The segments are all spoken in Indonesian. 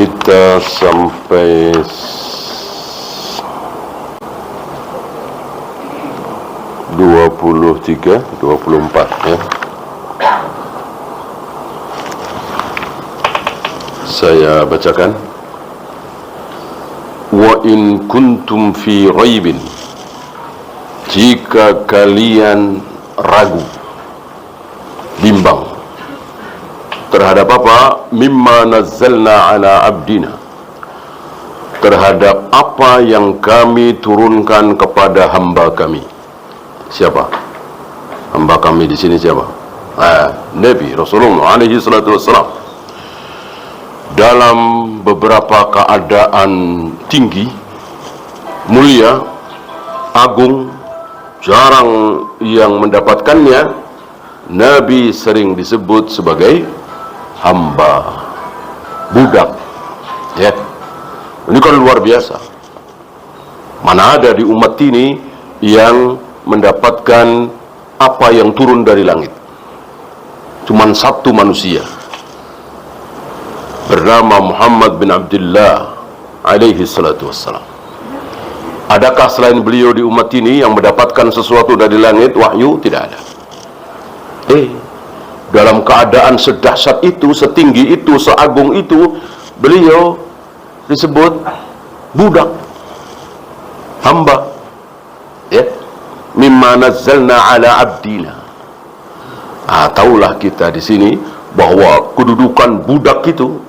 Kita sampai 23, 24 ya. Saya bacakan. Wa in kuntum fi ghaibin, jika kalian ragu, bimbang terhadap apa? Mimma nazzalna ala abdina, terhadap apa yang kami turunkan kepada hamba kami. Siapa? Hamba kami di sini siapa? Nabi Rasulullah alaihi salatu wassalam. Dalam beberapa keadaan tinggi, mulia, agung, jarang yang mendapatkannya, Nabi sering disebut sebagai hamba, budak. Ya, ini kan luar biasa. Mana ada di umat ini yang mendapatkan apa yang turun dari langit? Cuman satu manusia, bernama Muhammad bin Abdullah alaihi salatu wassalam. Adakah selain beliau di umat ini yang mendapatkan sesuatu dari langit, wahyu? Tidak ada. Dalam keadaan sedahsyat itu, setinggi itu, seagung itu, beliau disebut budak, hamba. Ya, mimma nazzalna ala abdina. Taulah kita di sini bahwa kedudukan budak itu,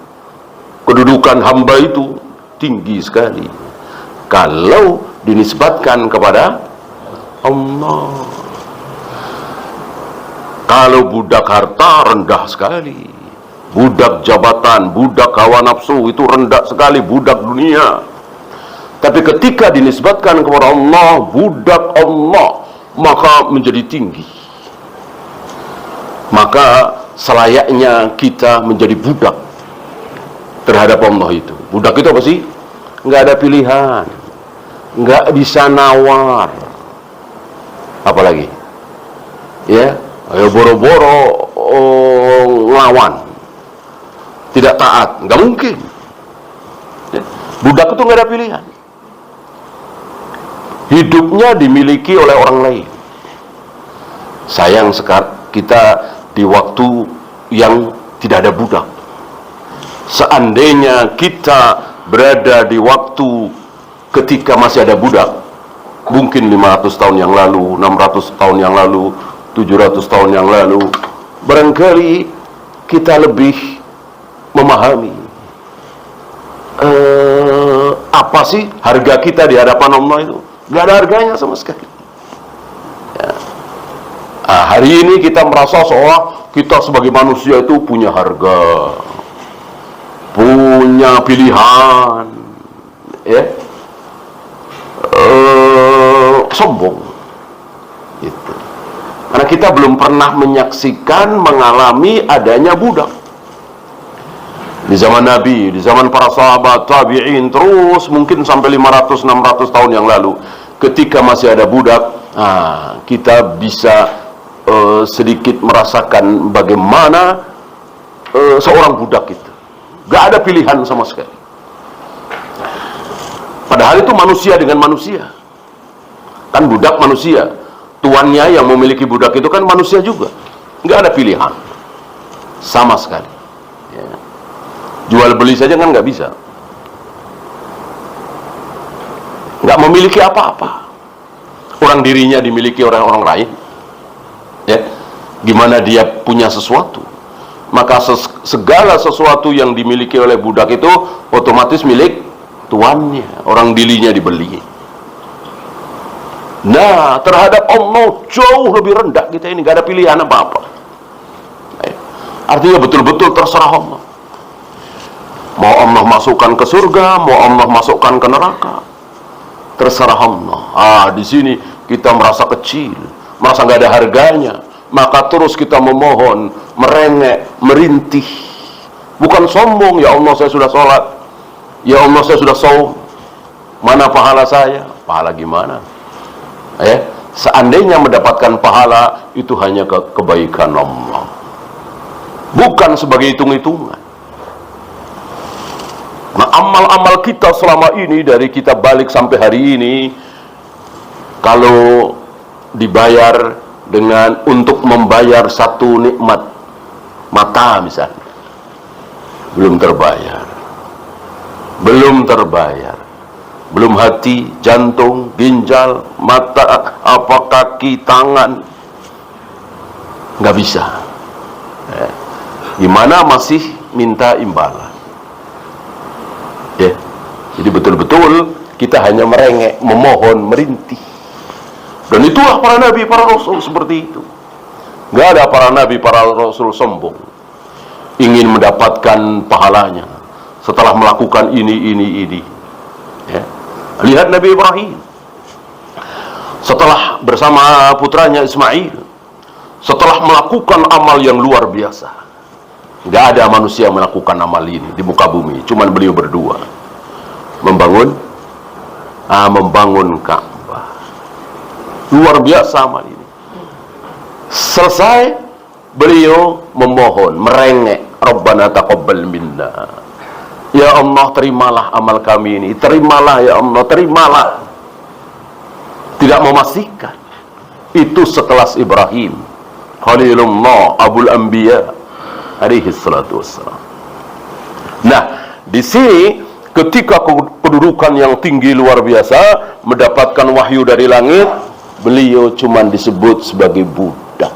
kedudukan hamba itu tinggi sekali kalau dinisbatkan kepada Allah. Kalau budak harta rendah sekali, budak jabatan, budak hawa nafsu itu rendah sekali, budak dunia. Tapi ketika dinisbatkan kepada Allah, budak Allah, maka menjadi tinggi. Maka selayaknya kita menjadi budak terhadap Allah itu. Budak itu apa sih? Nggak ada pilihan, nggak bisa nawar, apalagi ya, ayo boro-boro lawan, tidak taat, nggak mungkin ya. Budak itu nggak ada pilihan, hidupnya dimiliki oleh orang lain. Sayang sekarang kita di waktu yang tidak ada budak. Seandainya kita berada di waktu ketika masih ada budak, mungkin 500 tahun yang lalu, 600 tahun yang lalu, 700 tahun yang lalu, barangkali kita lebih memahami apa sih harga kita di hadapan Allah itu. Gak ada harganya sama sekali ya. Hari ini kita merasa seolah kita sebagai manusia itu punya harga, punya pilihan, ya, sombong, gitu. Karena kita belum pernah menyaksikan, mengalami adanya budak di zaman Nabi, di zaman para sahabat, tabi'in, terus mungkin sampai 500-600 tahun yang lalu, ketika masih ada budak, kita bisa sedikit merasakan bagaimana seorang budak itu gak ada pilihan sama sekali. Padahal itu manusia dengan manusia. Kan budak manusia, tuannya yang memiliki budak itu kan manusia juga. Gak ada pilihan sama sekali ya. Jual beli saja kan gak bisa, gak memiliki apa-apa. Orang dirinya dimiliki oleh orang lain ya. Gimana dia punya sesuatu? Maka segala sesuatu yang dimiliki oleh budak itu otomatis milik tuannya, orang dirinya dibeli. Nah, terhadap Allah jauh lebih rendah kita ini, gak ada pilihan apa-apa. Artinya betul-betul terserah Allah. Mau Allah masukkan ke surga, mau Allah masukkan ke neraka, terserah Allah. Di sini kita merasa kecil, merasa gak ada harganya. Maka terus kita memohon, merengek, merintih. Bukan sombong, ya Allah saya sudah sholat, ya Allah saya sudah saum, mana pahala saya? Pahala gimana? Seandainya mendapatkan pahala, itu hanya kebaikan Allah, bukan sebagai hitung-hitungan. amal-amal kita selama ini dari kita balik sampai hari ini, kalau dibayar dengan untuk membayar satu nikmat mata misalnya, belum terbayar. Belum hati, jantung, ginjal, mata, kaki, tangan, nggak bisa. Gimana masih minta imbalan? Ya, jadi betul-betul kita hanya merengek, memohon, merintih. Dan itulah para nabi, para rasul seperti itu. Nggak ada para nabi, para rasul sombong, ingin mendapatkan pahalanya setelah melakukan ini. Ya. Lihat Nabi Ibrahim, setelah bersama putranya Ismail, setelah melakukan amal yang luar biasa. Nggak ada manusia yang melakukan amal ini di muka bumi, cuman beliau berdua membangun Ka'bah. Luar biasa amal ini. Selesai, beliau memohon, merengek, Rabbana taqabbal minna. Ya Allah, terimalah amal kami ini. Terimalah ya Allah, terimalah. Tidak memastikan. Itu sekelas Ibrahim, Khalilullah, Abul Anbiya, alaihi salatu wassalam. Nah, di sini ketika kedudukan yang tinggi luar biasa, mendapatkan wahyu dari langit, beliau cuma disebut sebagai budak.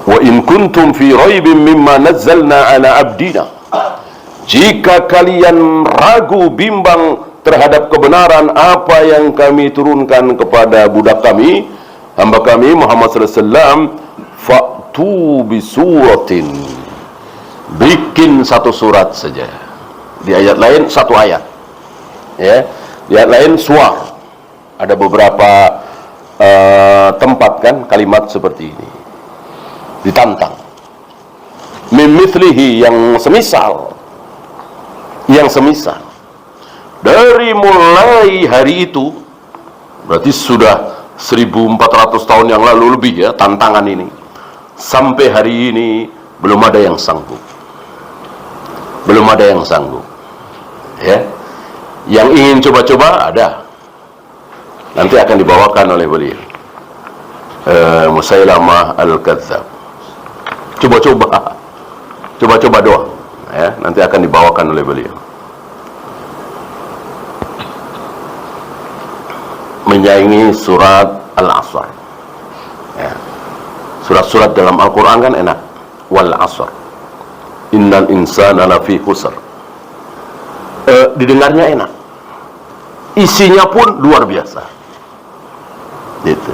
Wa in kuntum fi raibin mimma nazzalna ala abdina. Jika kalian ragu, bimbang terhadap kebenaran apa yang kami turunkan kepada budak kami, hamba kami Muhammad sallallahu alaihi wasallam, fa'tu bisuratin, bikin satu surat saja. Di ayat lain satu ayat, ya. Di ayat lain suar. Ada beberapa tempat kan kalimat seperti ini, ditantang. Mimithlihi, yang semisal. Dari mulai hari itu, berarti sudah 1400 tahun yang lalu lebih ya, tantangan ini. Sampai hari ini belum ada yang sanggup. Ya. Yang ingin coba-coba ada. Nanti akan dibawakan oleh beliau. Musailamah Al-Kadzab. Coba-coba doang. Ya, nanti akan dibawakan oleh beliau. Menyaingi surat Al-Asr. Ya. Surat-surat dalam Al-Quran kan enak. Wal Asr, innal insana lafi khusr. Didengarnya enak, isinya pun luar biasa. Gitu.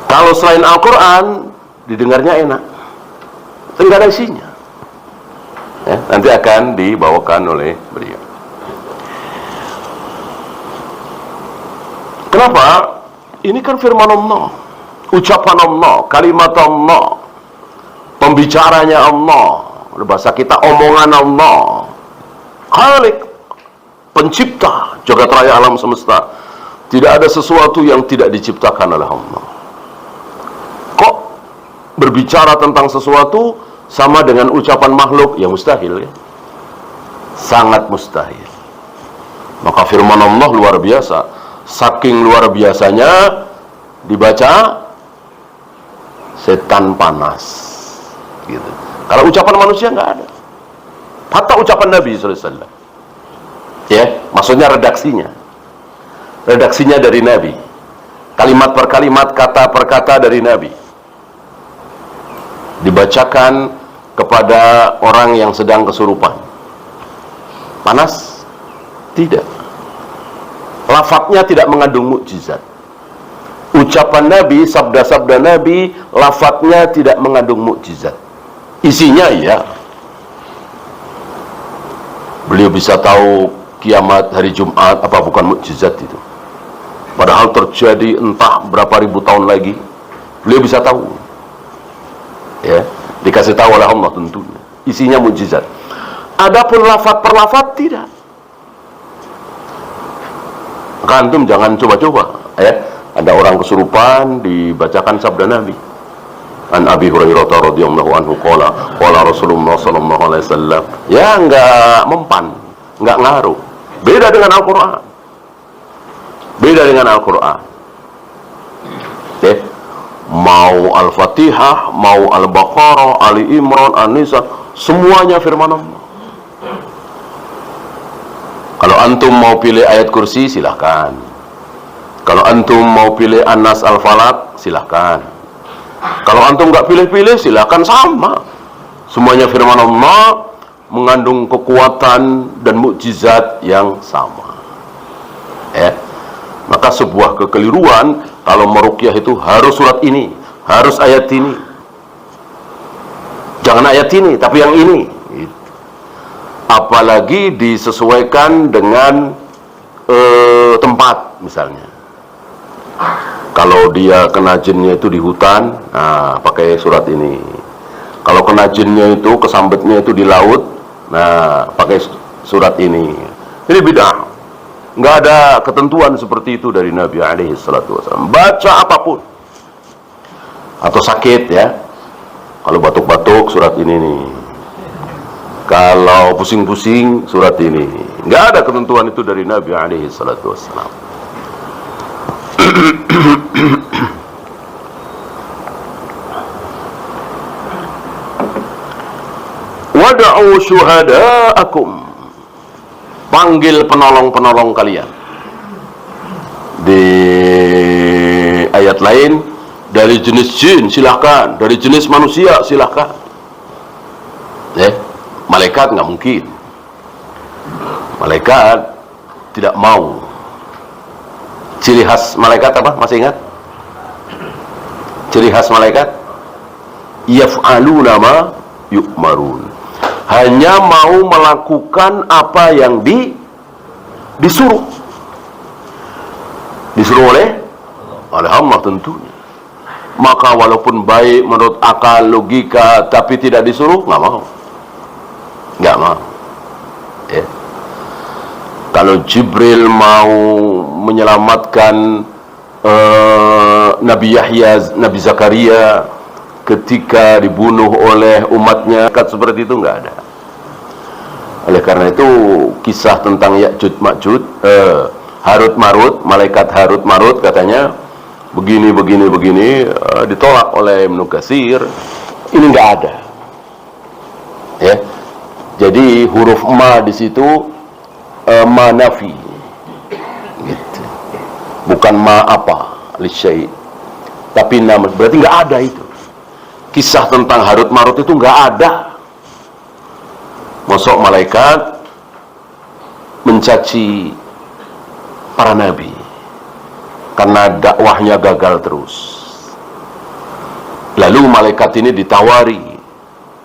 Kalau selain Al-Quran, didengarnya enak, enggak ada isinya. Ya, nanti akan dibawakan oleh beliau. Kenapa? Ini kan firman Allah, ucapan Allah, kalimat Allah, pembicaranya Allah, bahasa kita omongan Allah, Khalik, pencipta jagat raya alam semesta. Tidak ada sesuatu yang tidak diciptakan oleh Allah. Kok berbicara tentang sesuatu sama dengan ucapan makhluk? Ya mustahil ya. Sangat mustahil. Maka firman Allah luar biasa. Saking luar biasanya dibaca setan panas gitu. Kalau ucapan manusia nggak ada. Hatta ucapan Nabi sallallahu alaihi wasallam. Ya, maksudnya redaksinya dari Nabi. Kalimat per kalimat, kata per kata dari Nabi. Dibacakan kepada orang yang sedang kesurupan. Panas? Tidak. Lafadznya tidak mengandung mukjizat. Ucapan Nabi, sabda-sabda Nabi, lafadznya tidak mengandung mukjizat. Isinya iya. Beliau bisa tahu kiamat hari Jumat, apa bukan mukjizat itu? Padahal terjadi entah berapa ribu tahun lagi. Beliau bisa tahu. Ya, dikasih tahu oleh Allah tentunya. Isinya mukjizat. Adapun lafaz per lafaz tidak. Antum jangan coba-coba, ya. Ada orang kesurupan, dibacakan sabda Nabi. An Abi Hurairah radhiyallahu anhu qala Rasulullah sallallahu alaihi wasallam, ya enggak mempan, enggak ngaruh. Beda dengan Al-Qur'an. Beda dengan Al-Qur'an. Mau Al-Fatihah, mau Al-Baqarah, Ali Imran, An-Nisa, semuanya firman Allah. Kalau antum mau pilih ayat kursi, silahkan. Kalau antum mau pilih An-Nas Al-Falaq, silahkan. Kalau antum nggak pilih-pilih, silahkan, sama. Semuanya firman Allah, mengandung kekuatan dan mukjizat yang sama. Maka sebuah kekeliruan kalau meruqyah itu harus surat ini, harus ayat ini. Jangan ayat ini, tapi yang ini. Apalagi disesuaikan dengan tempat, misalnya. Kalau dia kena jinnya itu di hutan, nah pakai surat ini. Kalau kena jinnya itu, kesambetnya itu di laut, nah pakai surat ini. Ini bid'ah. Nggak ada ketentuan seperti itu dari Nabi alaihi salatu wasallam. Baca apapun. Atau sakit ya. Kalau batuk-batuk, surat ini nih. Kalau pusing-pusing, surat ini. Nggak ada ketentuan itu dari Nabi alaihi salatu wasallam. Wad'u syuhada'akum, panggil penolong-penolong kalian. Di ayat lain, dari jenis jin silahkan, dari jenis manusia silahkan. Malaikat nggak mungkin. Malaikat tidak mau. Ciri khas malaikat apa? Masih ingat? Ciri khas malaikat? Yaf'aluna ma yu'marun. Hanya mau melakukan apa yang disuruh. Disuruh oleh Allah tentunya. Maka walaupun baik menurut akal, logika, tapi tidak disuruh, nggak mau. Nggak mau. Kalau Jibril mau menyelamatkan Nabi Yahya, Nabi Zakaria ketika dibunuh oleh umatnya, seperti itu nggak ada. Oleh karena itu kisah tentang Ya'juj Ma'juj, Harut Marut, malaikat Harut Marut katanya begini ditolak oleh Ibnu Katsir. Ini nggak ada. Jadi huruf ma di situ ma nafi, gitu. Bukan ma apa lisyai, tapi nama, berarti nggak ada itu. Kisah tentang Harut Marut itu nggak ada. Masuk malaikat mencaci para nabi karena dakwahnya gagal terus. Lalu malaikat ini ditawari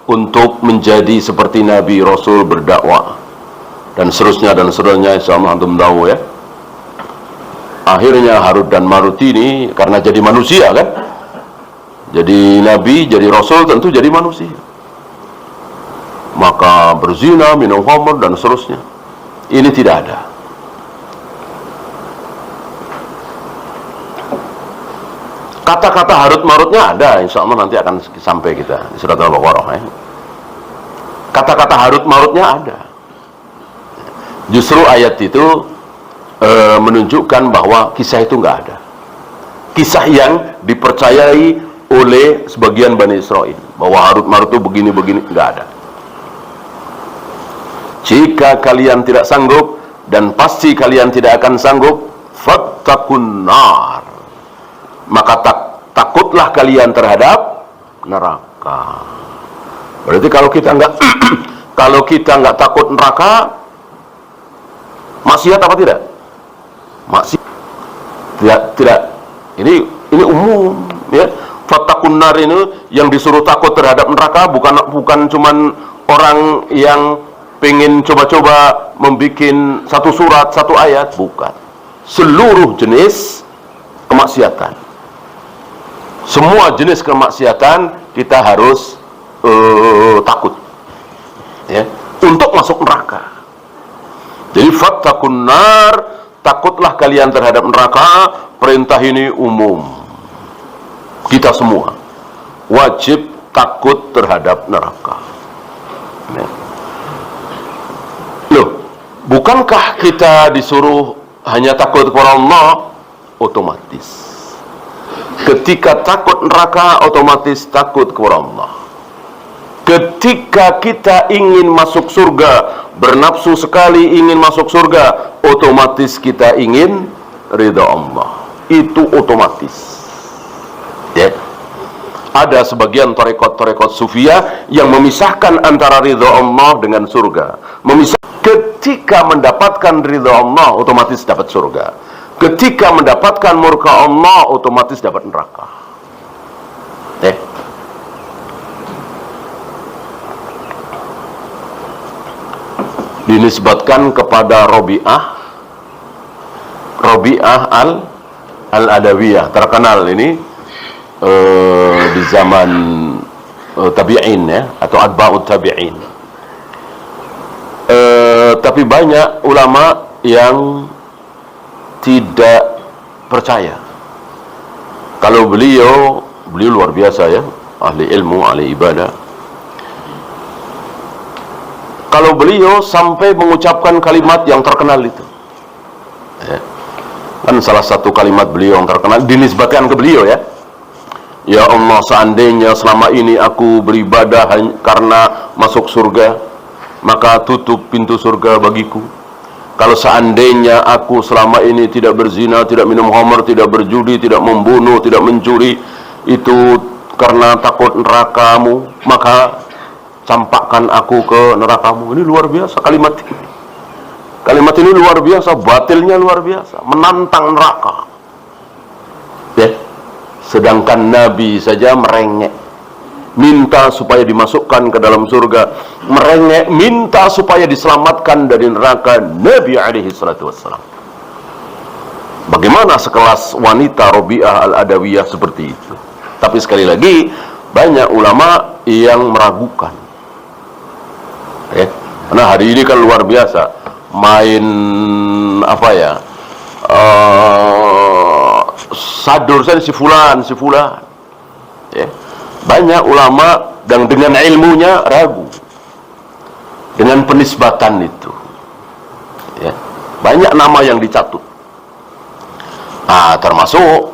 untuk menjadi seperti Nabi Rasul berdakwah dan seterusnya, insyaallah antum tahu ya. Akhirnya Harut dan Marut ini karena jadi manusia kan, jadi Nabi, jadi Rasul, tentu jadi manusia, maka berzina, minum khamr dan seterusnya. Ini tidak ada. Kata-kata Harut Marutnya ada, insya Allah nanti akan sampai kita di surat Al-Baqarah ya. Kata-kata Harut Marutnya ada. Justru ayat itu menunjukkan bahwa kisah itu nggak ada. Kisah yang dipercayai oleh sebagian Bani Israel bahwa Harut Marut itu begini-begini, nggak ada. Jika kalian tidak sanggup, dan pasti kalian tidak akan sanggup, fattaqun nar, maka takutlah kalian terhadap neraka. Berarti kalau kita nggak takut neraka, maksiat apa tidak? Maksiat tidak. Ini umum ya. Fattaqun nar ini yang disuruh takut terhadap neraka bukan cuman orang yang pengen coba-coba membikin satu surat, satu ayat, bukan. Seluruh jenis kemaksiatan. Semua jenis kemaksiatan kita harus takut ya, untuk masuk neraka. Jadi fattaqun nar, takutlah kalian terhadap neraka. Perintah ini umum, kita semua. wajib takut terhadap neraka. Loh, bukankah kita disuruh hanya takut kepada Allah? Otomatis ketika takut neraka, otomatis takut kepada Allah. Ketika kita ingin masuk surga, bernafsu sekali ingin masuk surga, otomatis kita ingin ridha Allah. Itu otomatis. Ya. Ada sebagian tarekat-tarekat sufiyah yang memisahkan antara ridha Allah dengan surga. Ketika mendapatkan ridha Allah, otomatis dapat surga. Ketika mendapatkan murka Allah, otomatis dapat neraka. Dinisbatkan kepada Rabi'ah al-Adawiyah, terkenal ini di zaman tabi'in, ya, atau atba'ut tabi'in. Tapi banyak ulama yang tidak percaya kalau beliau luar biasa, ya, ahli ilmu, ahli ibadah. Kalau beliau sampai mengucapkan kalimat yang terkenal itu, ya, kan salah satu kalimat beliau yang terkenal dinisbatkan ke beliau, ya. Ya Allah, seandainya selama ini aku beribadah karena masuk surga, maka tutup pintu surga bagiku. Kalau seandainya aku selama ini tidak berzina, tidak minum khamr, tidak berjudi, tidak membunuh, tidak mencuri, itu karena takut nerakamu, maka campakkan aku ke nerakamu. Ini luar biasa kalimat ini. Kalimat ini luar biasa, batilnya luar biasa, menantang neraka. Ya. Sedangkan Nabi saja merengek, minta supaya dimasukkan ke dalam surga, merengek minta supaya diselamatkan dari neraka Nabi alaihi salatu wassalam. Bagaimana sekelas wanita Rabi'ah al-Adawiyah seperti itu? Tapi sekali lagi, banyak ulama yang meragukan, ya. Karena hari ini kan luar biasa, main apa ya, sadur saja si fulan, ya. Banyak ulama dan dengan ilmunya ragu dengan penisbatan itu, ya. Banyak nama yang dicatut, termasuk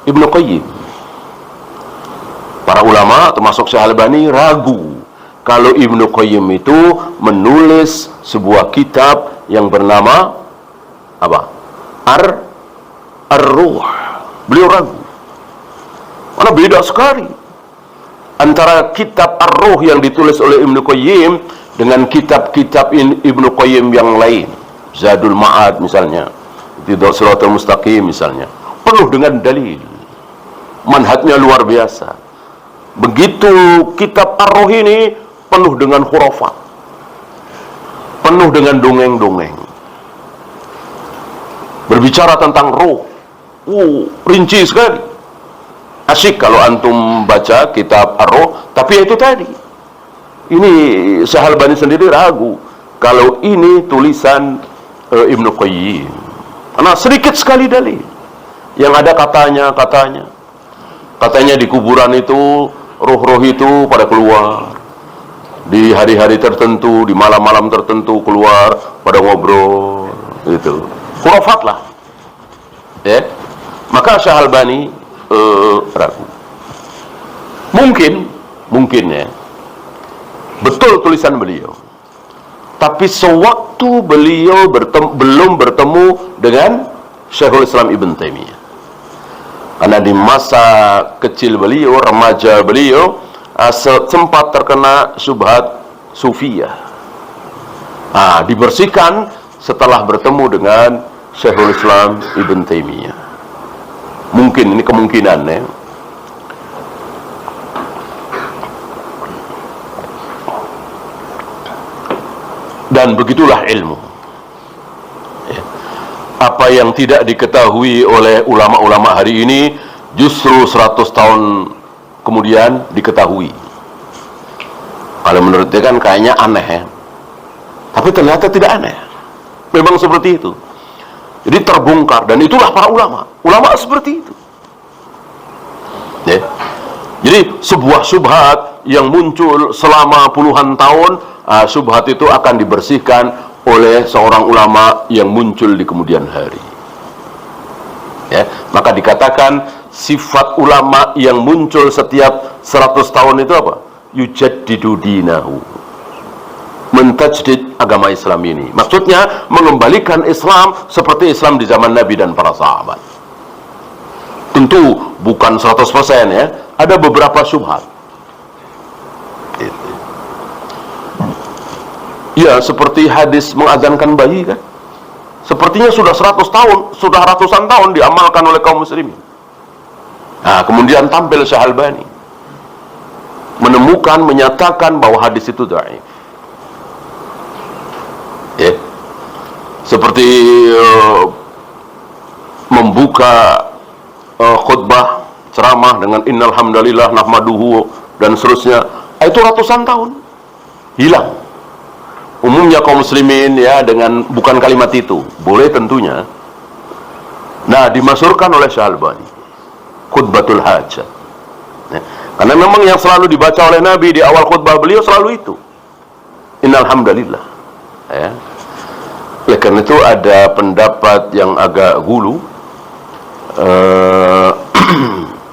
Ibnu Qayyim. Para ulama termasuk Syekh Al-Albani ragu kalau Ibnu Qayyim itu menulis sebuah kitab yang bernama apa? Ar-Ruh. Beliau ragu. Karena beda sekali antara kitab Ar-Ruh yang ditulis oleh Ibnu Qayyim dengan kitab-kitab Ibnu Qayyim yang lain. Zadul Ma'ad misalnya, Shiratal Mustaqim misalnya, penuh dengan dalil. Manhajnya luar biasa. Begitu kitab Ar-Ruh ini penuh dengan khurafat, penuh dengan dongeng-dongeng. Berbicara tentang ruh, rinci sekali. Asyik kalau antum baca kitab Ar-Ruh, tapi itu tadi. Ini Syekh Al-Albani sendiri ragu kalau ini tulisan Ibnu Qayyim. Karena sedikit sekali dalil. Yang ada katanya di kuburan itu roh-roh itu pada keluar. Di hari-hari tertentu, di malam-malam tertentu keluar pada ngobrol gitu. Khurafat lah. Ya. Maka Syekh Al-Albani ragu. Mungkin ya, betul tulisan beliau. Tapi sewaktu beliau belum bertemu dengan Syekhul Islam Ibn Taimiyah. Karena di masa kecil beliau, remaja beliau, sempat terkena syubhat sufiyah. Dibersihkan setelah bertemu dengan Syekhul Islam Ibn Taimiyah. Mungkin ini kemungkinannya. Dan begitulah ilmu. Apa yang tidak diketahui oleh ulama-ulama hari ini justru 100 tahun kemudian diketahui. Kalau menurut dia kan kayaknya aneh, ya. Tapi ternyata tidak aneh. Memang seperti itu. Jadi terbongkar, dan itulah para ulama. Ulama seperti itu. Ya. Jadi sebuah syubhat yang muncul selama puluhan tahun, syubhat itu akan dibersihkan oleh seorang ulama yang muncul di kemudian hari. Ya, maka dikatakan sifat ulama yang muncul setiap 100 tahun itu apa? Yujaddidu dinahu, mentajdid agama Islam ini. Maksudnya mengembalikan Islam seperti Islam di zaman Nabi dan para sahabat. Tentu bukan 100% ya, ada beberapa syubhat. Ya, seperti hadis mengazankan bayi kan, sepertinya sudah 100 tahun, sudah ratusan tahun diamalkan oleh kaum muslimin. Nah, kemudian tampil Syekh Albani menemukan, menyatakan bahwa hadis itu dhaif. Ya, seperti membuka khutbah ceramah dengan innal hamdalillah nahmaduhu dan seterusnya, itu ratusan tahun hilang. Umumnya kaum muslimin ya dengan bukan kalimat itu, boleh tentunya. Nah, dimasyhurkan oleh Syekh Albani khutbatul hajat ya, karena memang yang selalu dibaca oleh Nabi di awal khutbah beliau selalu itu innal hamdalillah ya. Oleh karena itu ada pendapat yang agak gulu,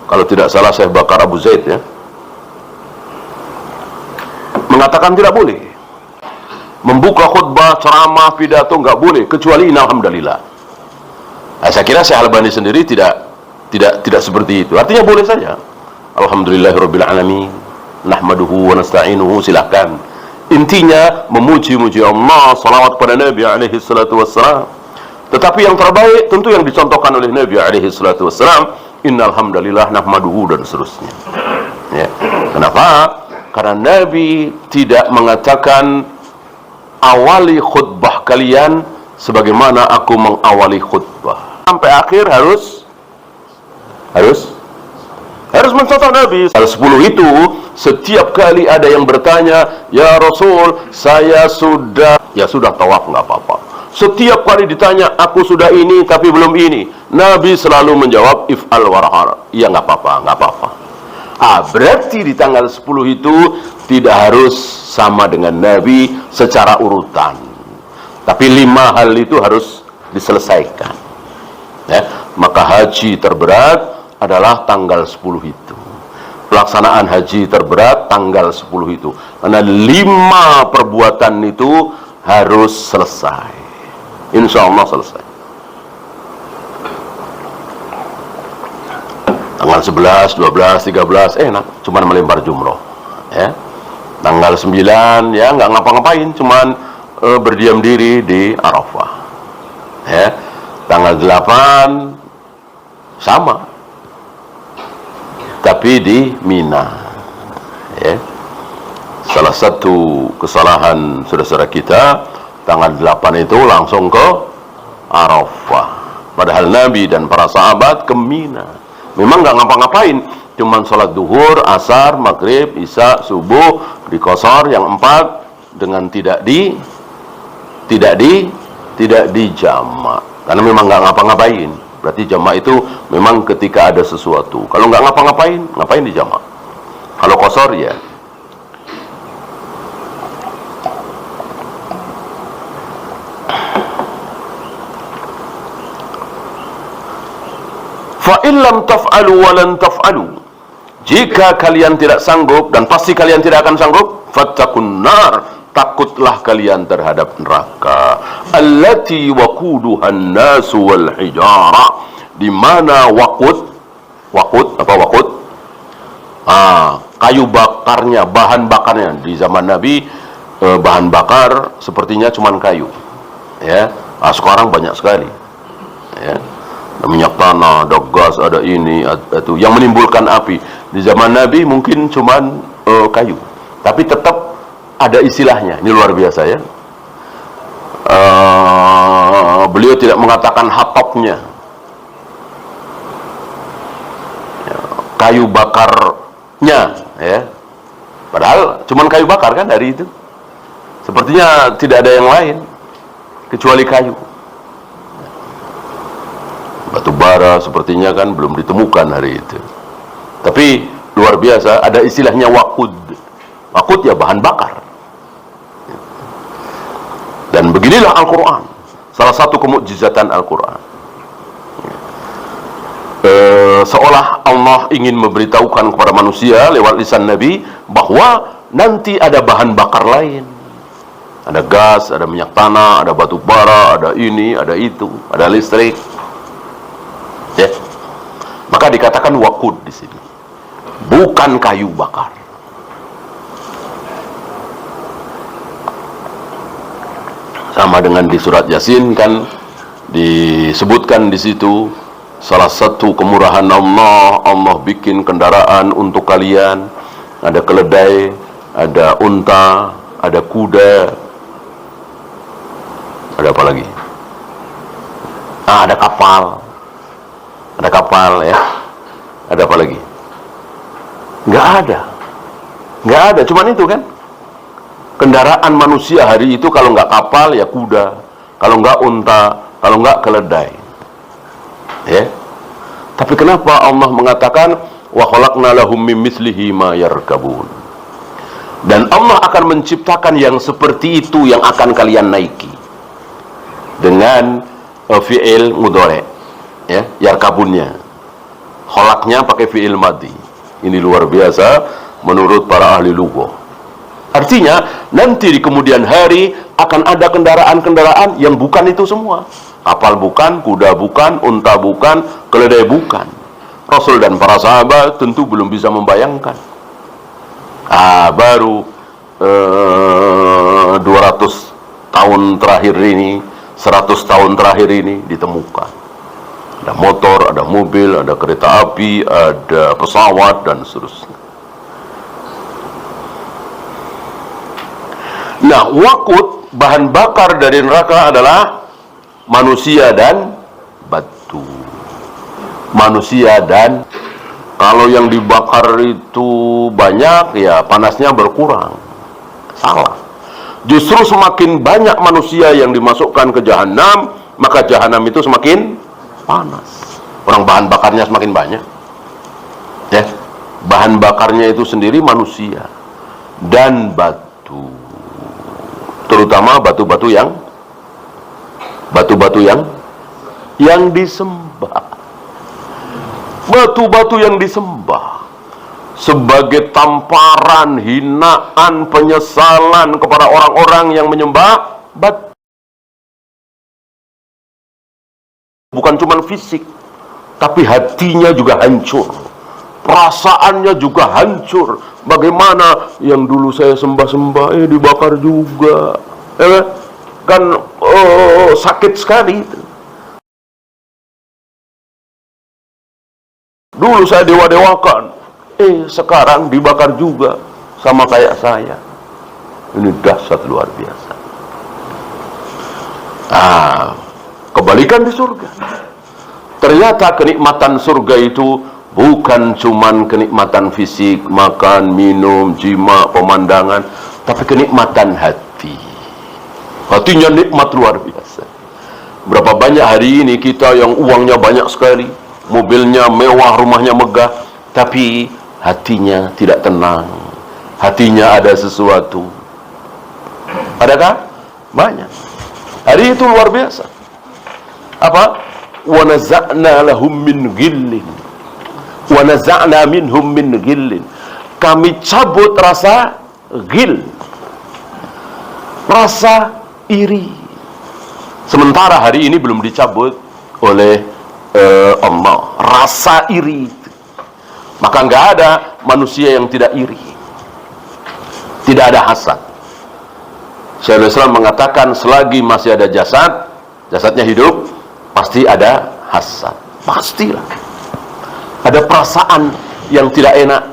kalau tidak salah Syekh Bakar Abu Zaid ya, mengatakan tidak boleh membuka khutbah, ceramah, pidato, nggak boleh kecuali alhamdulillah. Nah, saya kira Syekh Albani sendiri tidak seperti itu. Artinya boleh saja. Alhamdulillahirabbil alamin, nahmaduhu wa nasta'inuhu, silakan. Intinya memuji-muji Allah, salawat pada Nabi alaihi salatu wassalam. Tetapi yang terbaik tentu yang dicontohkan oleh Nabi alaihi salatu wassalam, innal hamdalillah nahmaduhu dan seterusnya. Ya. Kenapa? Karena Nabi tidak mengatakan awali khutbah kalian sebagaimana aku mengawali khutbah. Sampai akhir harus mencontoh Nabi. Al 10 itu setiap kali ada yang bertanya, "Ya Rasul, saya sudah tawaf, nggak apa-apa." Setiap kali ditanya, "Aku sudah ini tapi belum ini." Nabi selalu menjawab, "If'al warahar." "Iya, nggak apa-apa." Berarti di tanggal 10 itu tidak harus sama dengan Nabi secara urutan, tapi 5 hal itu harus diselesaikan ya. Maka haji terberat adalah tanggal 10 itu, pelaksanaan haji terberat tanggal 10 itu, karena 5 perbuatan itu harus selesai, insya Allah selesai. Tanggal 11, 12, 13 enak, cuman melempar jumroh ya. Tanggal 9 ya nggak ngapa-ngapain, cuman berdiam diri di Arafah ya. Tanggal 8 sama, tapi di Mina ya. Salah satu kesalahan saudara-saudara kita, tanggal 8 itu langsung ke Arafah, padahal Nabi dan para sahabat ke Mina. Memang nggak ngapa-ngapain, cuman sholat duhur, asar, maghrib, isya, subuh di qasar, yang 4 dengan tidak di jamak, karena memang nggak ngapa-ngapain. Berarti jamak itu memang ketika ada sesuatu. Kalau nggak ngapa-ngapain, ngapain di jamak? Kalau qasar ya. Fa illam taf'alu wa lan taf'alu, jika kalian tidak sanggup, dan pasti kalian tidak akan sanggup, fattaqun nar, takutlah kalian terhadap neraka, allati waquduhan nasu wal hijara, di mana waqud apa waqud? Kayu bakarnya, bahan bakarnya di zaman Nabi, bahan bakar sepertinya cuman kayu ya. Sekarang banyak sekali ya, minyak tanah, ada gas, ada ini, itu yang menimbulkan api. Di zaman Nabi mungkin cuman kayu, tapi tetap ada istilahnya. Ini luar biasa ya. Beliau tidak mengatakan hatoknya ya, kayu bakarnya ya, padahal cuman kayu bakar kan hari itu. Sepertinya tidak ada yang lain kecuali kayu. Batu bara sepertinya kan belum ditemukan hari itu. Tapi luar biasa. Ada istilahnya waqud. Waqud ya bahan bakar. Dan beginilah Al-Quran, salah satu kemukjizatan Al-Quran. Seolah Allah ingin memberitahukan kepada manusia lewat lisan Nabi bahwa nanti ada bahan bakar lain. Ada gas, ada minyak tanah, ada batu bara, ada ini, ada itu, ada listrik. Ya. Maka dikatakan waqud di sini, bukan kayu bakar. Sama dengan di surat Yasin kan disebutkan di situ salah satu kemurahan Allah. Allah bikin kendaraan untuk kalian. Ada keledai, ada unta, ada kuda. Ada apa lagi? Ada kapal. Ada kapal ya. Ada apa lagi? Nggak ada, cuman itu kan. Kendaraan manusia hari itu kalau nggak kapal ya kuda, kalau nggak unta, kalau nggak keledai. Ya. Tapi kenapa Allah mengatakan wa khalaqna lahum mim mithlihi ma yarkabun? Dan Allah akan menciptakan yang seperti itu yang akan kalian naiki dengan fi'il mudhari, ya, yarkabunnya. Khalaqnya pakai fi'il madhi. Ini luar biasa menurut para ahli lughah. Artinya nanti di kemudian hari akan ada kendaraan-kendaraan yang bukan itu semua. Kapal bukan, kuda bukan, unta bukan, keledai bukan. Rasul dan para sahabat tentu belum bisa membayangkan. Baru 200 tahun terakhir ini, 100 tahun terakhir ini ditemukan. Ada motor, ada mobil, ada kereta api, ada pesawat dan seterusnya. Nah, waqud, bahan bakar dari neraka adalah manusia dan batu. Manusia dan, kalau yang dibakar itu banyak, ya panasnya berkurang. Salah. Justru semakin banyak manusia yang dimasukkan ke jahanam, maka jahanam itu semakin panas. Orang bahan bakarnya semakin banyak. Ya, bahan bakarnya itu sendiri manusia dan batu. Terutama batu-batu yang disembah. Batu-batu yang disembah sebagai tamparan, hinaan, penyesalan kepada orang-orang yang menyembah batu. Bukan cuma fisik, tapi hatinya juga hancur, perasaannya juga hancur. Bagaimana yang dulu saya sembah-sembah dibakar juga, kan sakit sekali. Dulu saya dewa-dewakan, sekarang dibakar juga sama kayak saya. Ini dahsyat luar biasa. Kebalikan di surga. Ternyata kenikmatan surga itu bukan cuman kenikmatan fisik, makan, minum, jima, pemandangan, tapi kenikmatan hati. Hatinya nikmat luar biasa. Berapa banyak hari ini kita yang uangnya banyak sekali, mobilnya mewah, rumahnya megah, tapi hatinya tidak tenang. Hatinya ada sesuatu. Adakah? Banyak. Hari itu luar biasa. Apa? Wa naza'na lahum min ghillin. Wa naza'na minhum min ghillin. Kami cabut rasa ghil, rasa iri. Sementara hari ini belum dicabut oleh Allah rasa iri. Maka nggak ada manusia yang tidak iri, tidak ada hasad. Syaikhul Islam mengatakan selagi masih ada jasad, jasadnya hidup, pasti ada hasad, pastilah. Ada perasaan yang tidak enak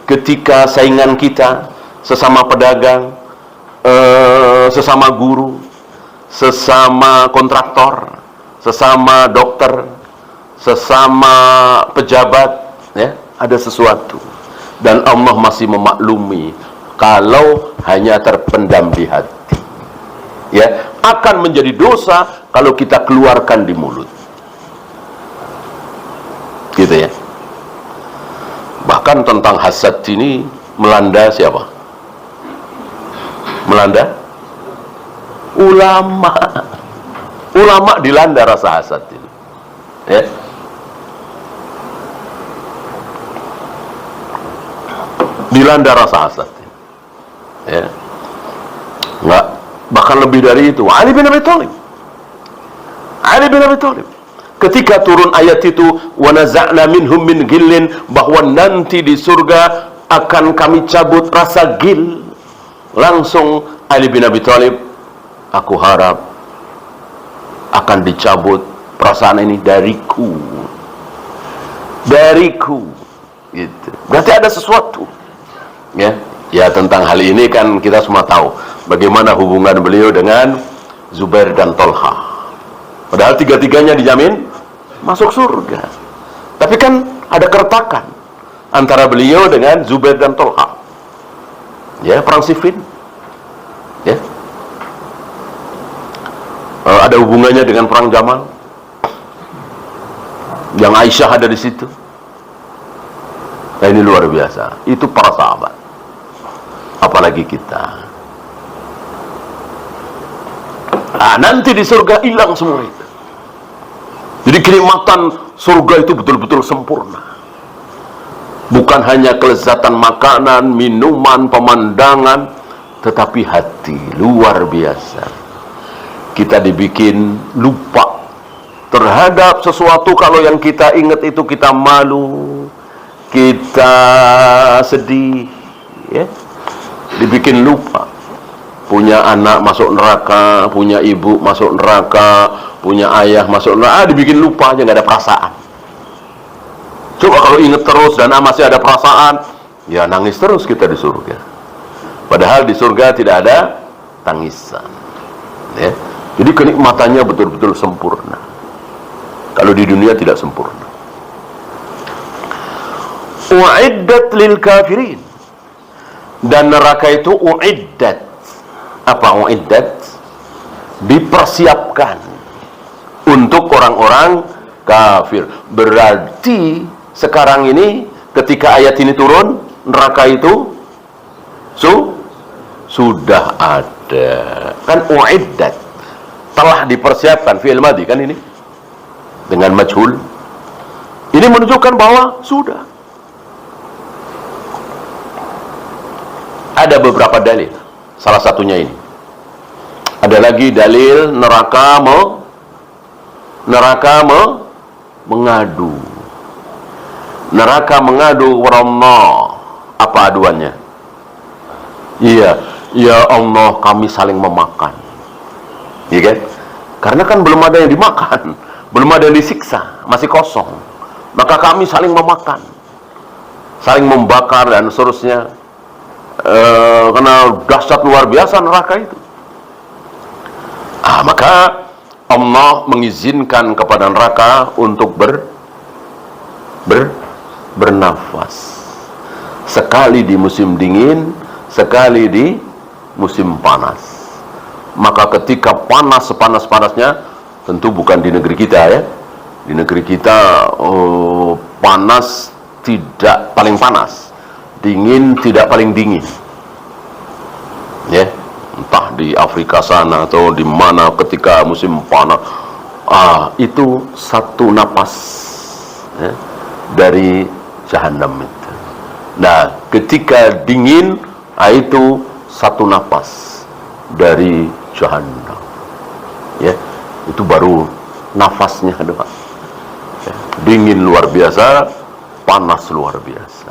ketika saingan kita, sesama pedagang, sesama guru, sesama kontraktor, sesama dokter, sesama pejabat, ya, ada sesuatu. Dan Allah masih memaklumi kalau hanya terpendam di hati. Ya, akan menjadi dosa kalau kita keluarkan di mulut. Gitu ya. Bahkan Bahkan tentang hasad ini melanda siapa? Melanda ulama. Ulama dilanda rasa hasad ini. Ya. Dilanda rasa hasad ini. Ya. Enggak, bahkan lebih dari itu. Ali bin Abi Thalib. Ali bin Abi Thalib. Ketika turun ayat itu, wa naza'na minhum min ghillin, bahwa nanti di surga akan kami cabut rasa gil. Langsung Ali bin Abi Thalib, aku harap akan dicabut perasaan ini dariku. Dariku. Gitu. Berarti ada sesuatu. Ya. Ya, tentang hal ini kan kita semua tahu bagaimana hubungan beliau dengan Zubair dan Tolha. Padahal tiga-tiganya dijamin masuk surga. Tapi kan ada keretakan antara beliau dengan Zubair dan Tolha. Ya, perang Siffin. Ya. Ada hubungannya dengan perang Jamal. Yang Aisyah ada di situ. Nah, ini luar biasa. Itu para sahabat. Apalagi kita. Nanti di surga hilang semua itu. Jadi kenikmatan surga itu betul-betul sempurna. Bukan hanya kelezatan makanan, minuman, pemandangan, tetapi hati luar biasa. Kita dibikin lupa terhadap sesuatu. Kalau yang kita ingat itu kita malu, kita sedih, ya. Dibikin lupa. Punya anak masuk neraka, punya ibu masuk neraka, punya ayah masuk neraka, dibikin lupa aja, nggak ada perasaan. Coba kalau inget terus dan masih ada perasaan, ya nangis terus kita di surga. Padahal di surga tidak ada tangisan. Ya. Jadi kenikmatannya betul-betul sempurna. Kalau di dunia tidak sempurna. U'iddat lil kafirin. Dan neraka itu u'iddat. Apa u'iddat? Dipersiapkan untuk orang-orang kafir. Berarti sekarang ini ketika ayat ini turun, neraka itu sudah ada. Kan u'iddat, telah dipersiapkan, fi'il madhi kan ini dengan majhul. Ini menunjukkan bahwa sudah. Ada beberapa dalil. Salah satunya ini. Ada lagi dalil neraka mengadu. Neraka mengadu kepada Allah. Apa aduannya? Iya, ya Allah, kami saling memakan. Iya kan? Karena kan belum ada yang dimakan, belum ada yang disiksa, masih kosong. Maka kami saling memakan, saling membakar dan seterusnya. Karena dahsyat luar biasa neraka itu. Maka Allah mengizinkan kepada neraka untuk bernafas. Sekali di musim dingin, sekali di musim panas. Maka ketika panas sepanas-panasnya, tentu bukan di negeri kita ya. Di negeri kita panas tidak paling panas, dingin tidak paling dingin. Ya, entah di Afrika sana atau di mana ketika musim panas, itu satu napas ya, dari jahanam itu. Nah, ketika dingin, itu satu napas dari jahanam. Ya, itu baru nafasnya doang. Ya, dingin luar biasa, panas luar biasa.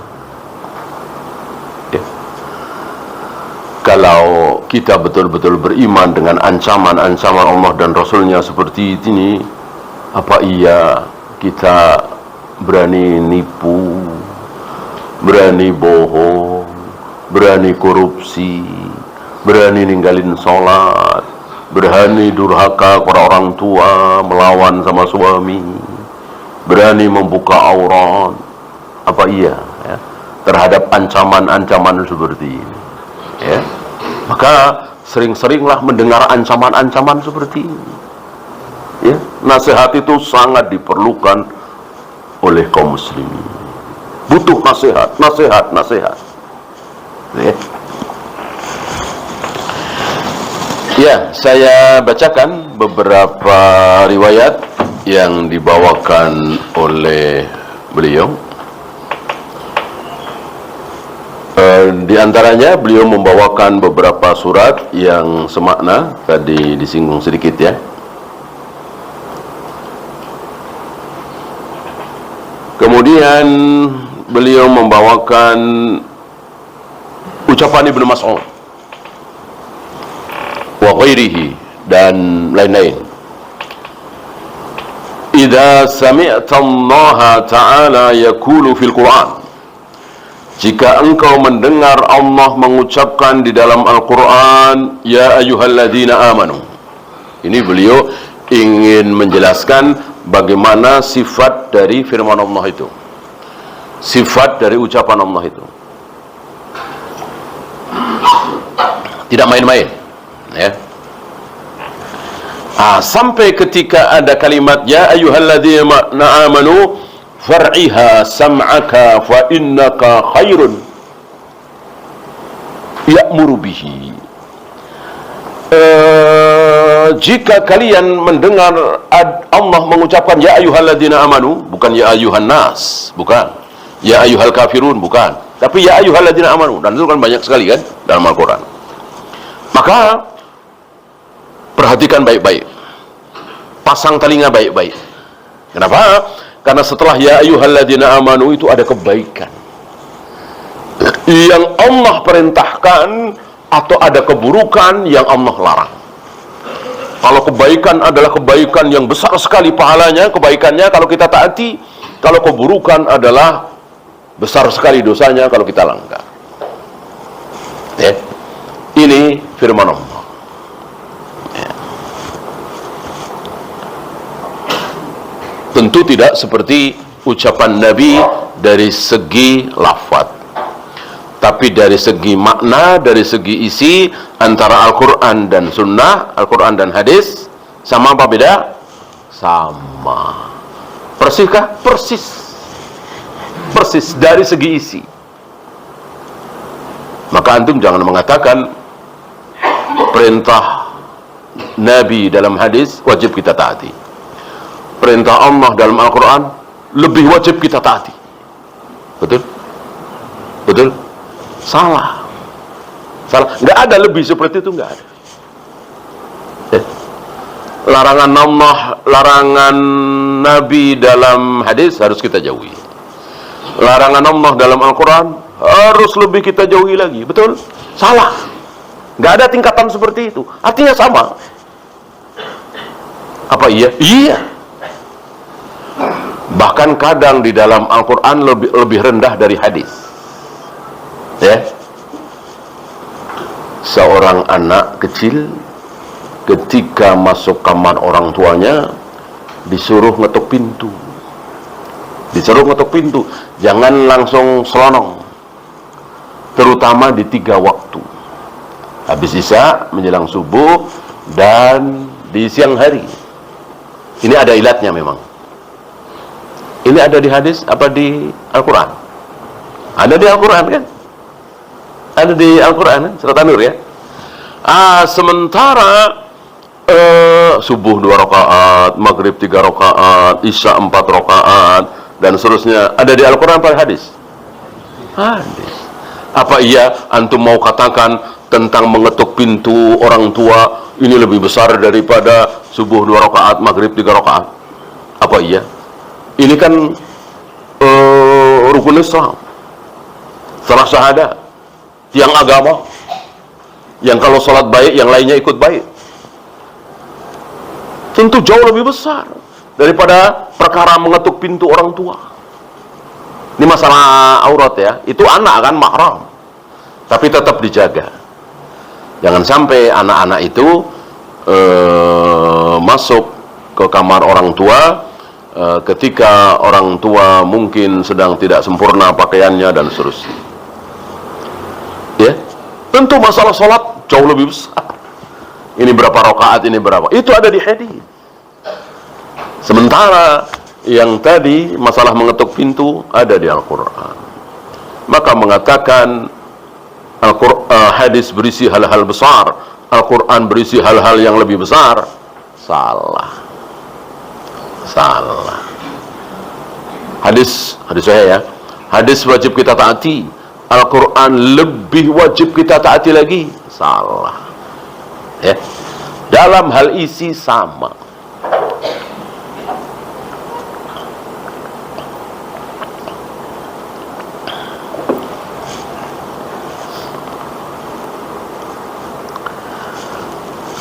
Ya. Kalau kita betul-betul beriman dengan ancaman-ancaman Allah dan Rasulnya seperti ini, apa iya kita berani nipu, berani bohong, berani korupsi, berani ninggalin sholat, berani durhaka kepada orang tua, melawan sama suami, berani membuka aurat? Apa iya ya, terhadap ancaman-ancaman seperti ini? Ya, maka sering-seringlah mendengar ancaman-ancaman seperti ini. Ya, nasihat itu sangat diperlukan oleh kaum muslimin. butuh nasihat. Ya, saya bacakan beberapa riwayat yang dibawakan oleh beliau. Di antaranya beliau membawakan beberapa surat yang semakna, tadi disinggung sedikit ya. Kemudian beliau membawakan ucapan Ibnu Mas'ud wa ghairihi dan lain-lain. Idza sami'ta Allah Ta'ala yaqulu fil Qur'an, jika engkau mendengar Allah mengucapkan di dalam Al-Quran, ya ayyuhalladzina amanu. Ini beliau ingin menjelaskan bagaimana sifat dari firman Allah itu, sifat dari ucapan Allah itu. Tidak main-main ya. Sampai ketika ada kalimat ya ayyuhalladzina amanu far'iha sam'aka fa innaka khairun ya'muru bihi. Jika kalian mendengar Allah mengucapkan ya ayyuhalladzina amanu, bukan ya ayyuhan nas, bukan ya ayyuhal kafirun, bukan, tapi ya ayyuhalladzina amanu, dan itu kan banyak sekali kan dalam Al-Quran. Maka perhatikan baik-baik, pasang telinga baik-baik. Kenapa? Karena setelah ya ayyuhalladzina amanu itu ada kebaikan yang Allah perintahkan atau ada keburukan yang Allah larang. Kalau kebaikan adalah kebaikan yang besar sekali pahalanya, kebaikannya kalau kita taati. Kalau keburukan adalah besar sekali dosanya kalau kita langgar. Ya. Ini firman Allah. Ya. Tentu tidak seperti ucapan Nabi dari segi lafaz, tapi dari segi makna, dari segi isi, antara Al-Quran dan Sunnah, Al-Quran dan hadis, sama apa beda? Sama. Persiskah? Persis. Persis dari segi isi. Maka antum jangan mengatakan perintah Nabi dalam hadis wajib kita taati, perintah Allah dalam Al-Quran lebih wajib kita taati. Betul? Betul? Salah. Nggak ada lebih seperti itu, nggak ada. Larangan Allah, larangan Nabi dalam hadis harus kita jauhi. Larangan Allah dalam Al-Quran harus lebih kita jauhi lagi. Betul? Salah. Nggak ada tingkatan seperti itu. Artinya sama. Apa iya? Iya. Bahkan kadang di dalam Al-Quran lebih rendah dari hadis. Ya. Seorang anak kecil ketika masuk kamar orang tuanya disuruh ngetuk pintu. Disuruh ngetuk pintu, jangan langsung selonong. Terutama di 3 waktu. Habis Isya, menjelang subuh, dan di siang hari. Ini ada ilatnya memang. Ini ada di hadis apa di Al-Quran? Ada di Al-Quran kan? Ada di Al-Quran kan? Surat An-Nur ya. Sementara subuh 2 rakaat, maghrib 3 rakaat, Isya 4 rakaat, dan seterusnya. Ada di Al-Quran apa hadis? Hadis. Apa iya antum mau katakan tentang mengetuk pintu orang tua ini lebih besar daripada subuh 2 rakaat, maghrib 3 rakaat? Apa iya? Ini kan rukun Islam, salah syahadat, tiang agama, yang kalau sholat baik, yang lainnya ikut baik. Tentu jauh lebih besar daripada perkara mengetuk pintu orang tua. Ini masalah aurat ya, itu anak kan mahram, tapi tetap dijaga. Jangan sampai anak-anak itu masuk ke kamar orang tua ketika orang tua mungkin sedang tidak sempurna pakaiannya dan seterusnya. Ya, tentu masalah sholat jauh lebih besar. Ini berapa rakaat, ini berapa, itu ada di hadis. Sementara yang tadi masalah mengetuk pintu ada di Al-Quran. maka mengatakan hadis berisi hal-hal besar, Al-Quran berisi hal-hal yang lebih besar, salah. Hadis saya ya, hadis wajib kita taati, Al-Quran lebih wajib kita taati lagi, salah ya. Dalam hal isi sama.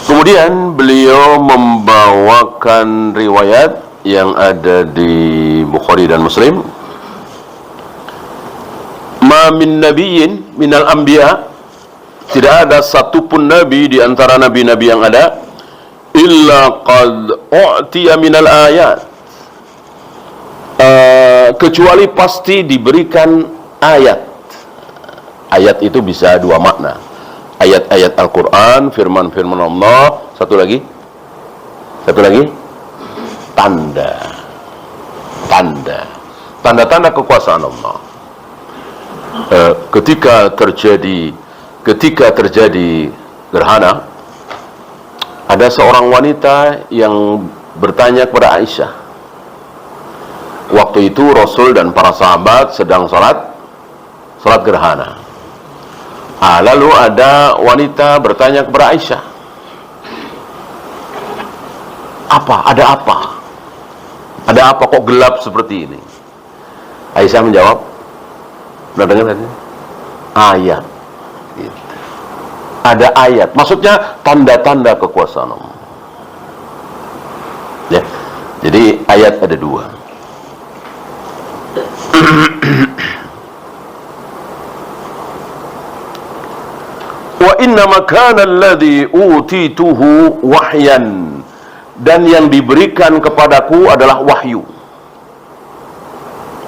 Kemudian beliau membawakan riwayat yang ada di Bukhari dan Muslim. Ma min nabiyyin minal anbiya, tidak ada satupun nabi di antara nabi-nabi yang ada, illa qad u'tiya minal ayat, kecuali pasti diberikan ayat. Ayat itu bisa dua makna. Ayat-ayat Al-Quran, firman-firman Allah. Satu lagi, tanda-tanda kekuasaan Allah. Ketika terjadi gerhana, ada seorang wanita yang bertanya kepada Aisyah. Waktu itu Rasul dan para sahabat sedang salat gerhana. Lalu ada wanita bertanya kepada Aisyah, ada apa kok gelap seperti ini? Aisyah menjawab, udah dengar tadi? Ayat gitu. Ada ayat, maksudnya tanda-tanda kekuasaan Allah ya. Jadi ayat ada dua. Wa innama kana alladhi utituhu wahyan, dan yang diberikan kepadaku adalah wahyu.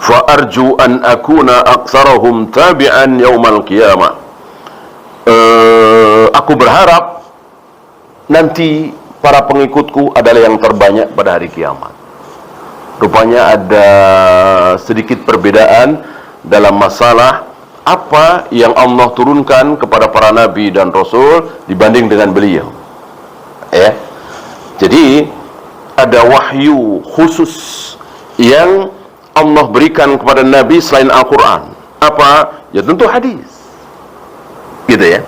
Fa arju an akuna aktsarahum tabi'an yaumal qiyamah. Aku berharap nanti para pengikutku adalah yang terbanyak pada hari kiamat. Rupanya ada sedikit perbedaan dalam masalah apa yang Allah turunkan kepada para nabi dan rasul dibanding dengan beliau. Ya. Jadi ada wahyu khusus yang Allah berikan kepada nabi selain Al-Quran. Apa? Ya tentu hadis. Gitu ya.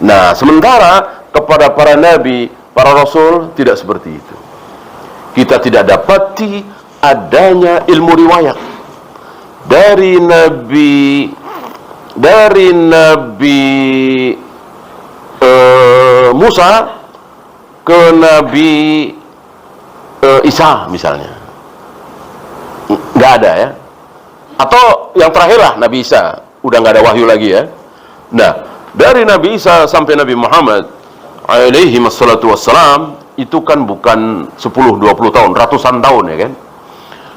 Nah, sementara kepada para nabi, para rasul tidak seperti itu. Kita tidak dapati adanya ilmu riwayat dari Nabi Musa ke Nabi Isa misalnya, nggak ada ya. Atau yang terakhir lah Nabi Isa, udah nggak ada wahyu lagi ya. Nah, dari Nabi Isa sampai Nabi Muhammad alaihi wassalatu wassalam, itu kan bukan 10-20 tahun, ratusan tahun ya kan.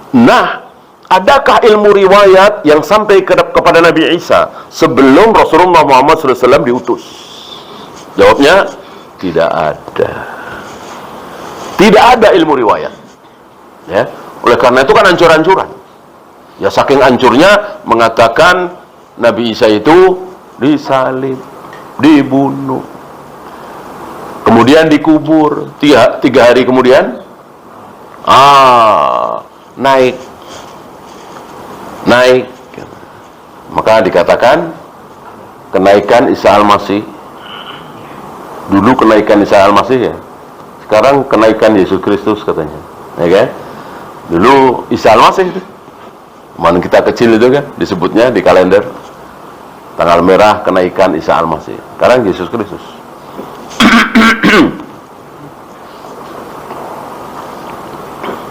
Nah, adakah ilmu riwayat yang sampai kepada Nabi Isa sebelum Rasulullah Muhammad SAW diutus? Jawabnya, tidak ada. Tidak ada ilmu riwayat. Ya, oleh karena itu kan hancur-hancuran. Ya, saking hancurnya mengatakan Nabi Isa itu disalib, dibunuh, kemudian dikubur, tiga hari kemudian naik. Maka dikatakan kenaikan Isa Al-Masih. Dulu kenaikan Isa Al-Masih ya, sekarang kenaikan Yesus Kristus katanya, ya kan? Dulu Isa Al-Masih itu, mana kita kecil itu kan disebutnya di kalender tanggal merah kenaikan Isa Al-Masih. Sekarang Yesus Kristus.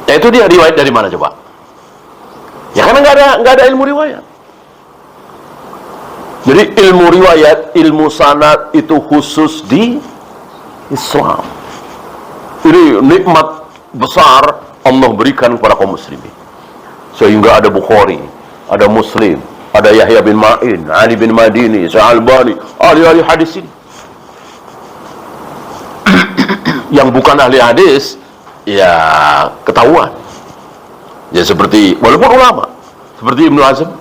Ya, itu dia riwayat dari mana coba? Ya karena nggak ada ilmu riwayat. Jadi ilmu riwayat, ilmu sanad itu khusus di Islam. Ini nikmat besar Allah berikan kepada kaum muslimin. Sehingga ada Bukhari, ada Muslim, ada Yahya bin Ma'in, Ali bin Madini, Sya'albani, ahli-ahli hadis ini. Yang bukan ahli hadis, ya ketahuan. Ya seperti, walaupun ulama, seperti Ibnu Hazm,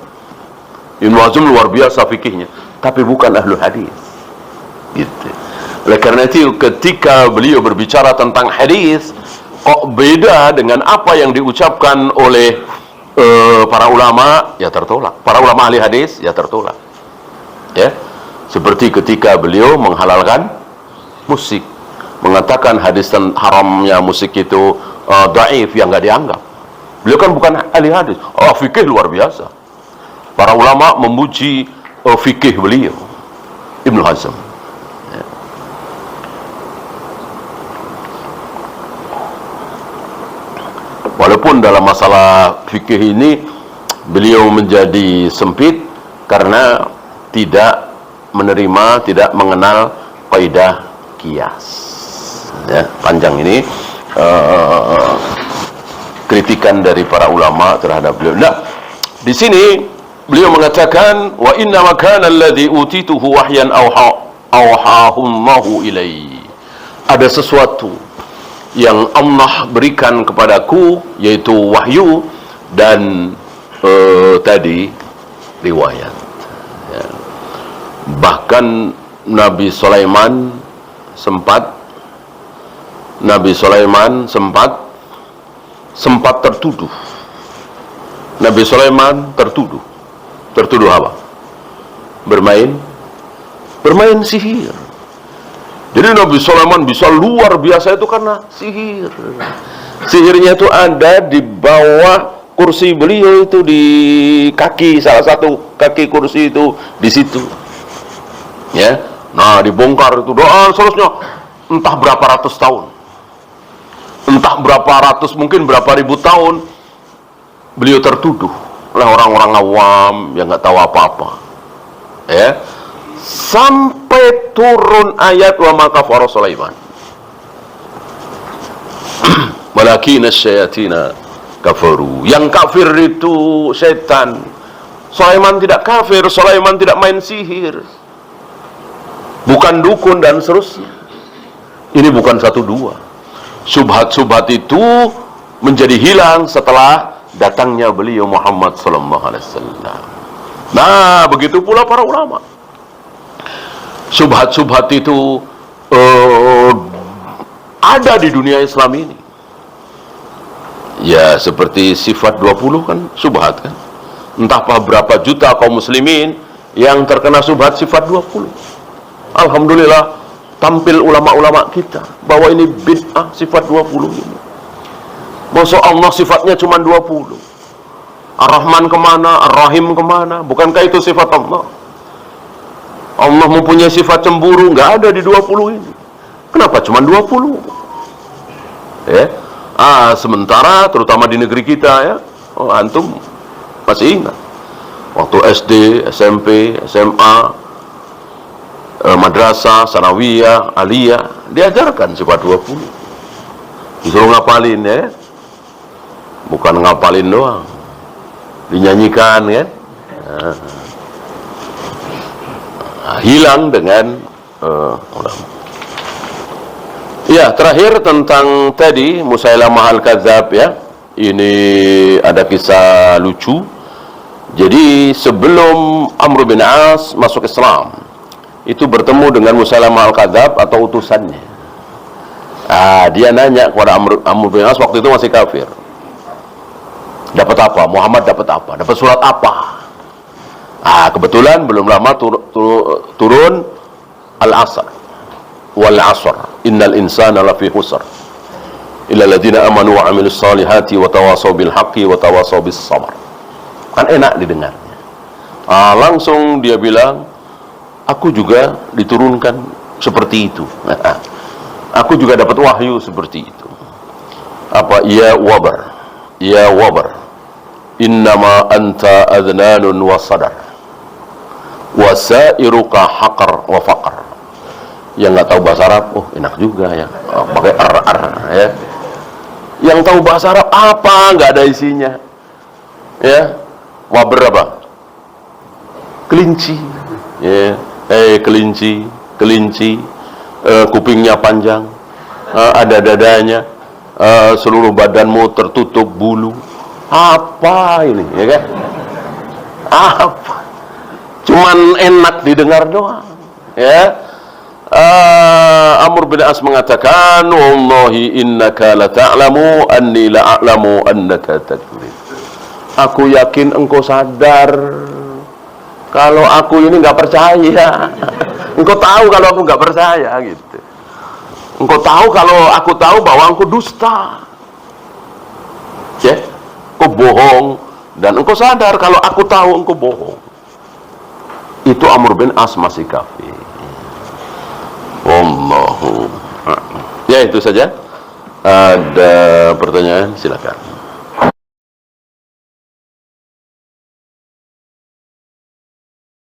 Ibnu Hazm luar biasa fikihnya, tapi bukan ahlu hadis. Gitu. Oleh karena itu ketika beliau berbicara tentang hadis, kok beda dengan apa yang diucapkan oleh para ulama, ya tertolak. Para ulama ahli hadis, ya tertolak. Ya, seperti ketika beliau menghalalkan musik, mengatakan hadis haramnya musik itu dhaif, yang nggak dianggap. Beliau kan bukan ahli hadis. Fikih luar biasa. Para ulama memuji fikih beliau, Ibnu Hazm. Ya. Walaupun dalam masalah fikih ini beliau menjadi sempit karena tidak menerima, tidak mengenal kaidah qiyas. Ya, panjang ini kritikan dari para ulama terhadap beliau. Nah, di sini beliau mengatakan wa inna ma kana alladhi utituhu wahyan awhahullahu ilai. Ada sesuatu yang Allah berikan kepadaku, yaitu wahyu dan tadi riwayat. Ya. Bahkan Nabi Sulaiman sempat tertuduh. Nabi Sulaiman tertuduh apa? Bermain sihir. Jadi Nabi Sulaiman bisa luar biasa itu karena sihir. Sihirnya itu ada di bawah kursi beliau, itu di kaki, salah satu kaki kursi itu di situ. Ya. Nah, dibongkar itu doa seterusnya entah berapa ratus tahun. Entah berapa ratus, mungkin berapa ribu tahun beliau tertuduh oleh orang-orang awam yang nggak tahu apa-apa. Ya. Sampai turun ayat wa ma kafara Sulaiman. Walakinna syayatina kafaru. Yang kafir itu setan. Sulaiman tidak kafir, Sulaiman tidak main sihir. Bukan dukun dan seterusnya. Ini bukan satu dua. Subhat-subhat itu menjadi hilang setelah datangnya beliau Muhammad sallallahu alaihi wasallam. Nah, begitu pula para ulama. Subhat-subhat itu ada di dunia Islam ini. Ya, seperti sifat 20 kan subhat kan. Entah berapa juta kaum muslimin yang terkena subhat sifat 20. Alhamdulillah tampil ulama-ulama kita bahwa ini bid'ah sifat 20 ini. Masa Allah sifatnya cuma 20? Ar-Rahman kemana? Ar-Rahim kemana? Bukankah itu sifat Allah? Allah mempunyai sifat cemburu, nggak ada di 20 ini. Kenapa cuma 20? Ya. Sementara terutama di negeri kita ya, antum masih ingat waktu SD, SMP, SMA, madrasah, sanawiyah, aliyah, diajarkan sifat 20. Disuruh ngapalin ya. Bukan ngapalin doang, dinyanyikan kan. Hilang dengan ulama. Ya, terakhir tentang tadi Musailamah al-Kadzab ya. Ini ada kisah lucu. Jadi sebelum Amr bin As masuk Islam, itu bertemu dengan Musailamah al-Kadzab atau utusannya. Dia nanya kepada Amr bin As, waktu itu masih kafir. Dapat apa? Muhammad dapat apa? Dapat surat apa? Kebetulan belum lama turun Al-Asr. Wal 'asr innal insana lafi khusr illa alladziina amanu wa 'amilus shalihati wa tawashaw bil haqqi wa tawashaw bis sabr. Kan enak didengarnya. Langsung dia bilang, aku juga diturunkan seperti itu. Aku juga dapat wahyu seperti itu. Apa? Ya wabar innama anta adnanun wa sadar wa sa'iruka haqar wa faqar. Yang nggak tahu bahasa Arab, enak juga ya, pakai ya. Yang tahu bahasa Arab apa? Nggak ada isinya. Ya, wabar apa? Kelinci. Ya, kelinci, kupingnya panjang, ada dadanya, seluruh badanmu tertutup bulu. Apa ini, ya kan? Apa? cuman enak didengar doang, ya. Amr bin As mengatakan, wallahi innaka la ta'lamu anni la a'lamu annaka takdzib. Aku yakin engkau sadar kalau aku ini nggak percaya. Engkau tahu kalau aku nggak percaya, gitu. Engkau tahu kalau aku tahu bahwa engkau dusta, ya, engkau bohong, dan engkau sadar kalau aku tahu engkau bohong. Itu Amr bin As masih kafir. Wallahu a'lam. Ya, itu saja. Ada pertanyaan, silakan.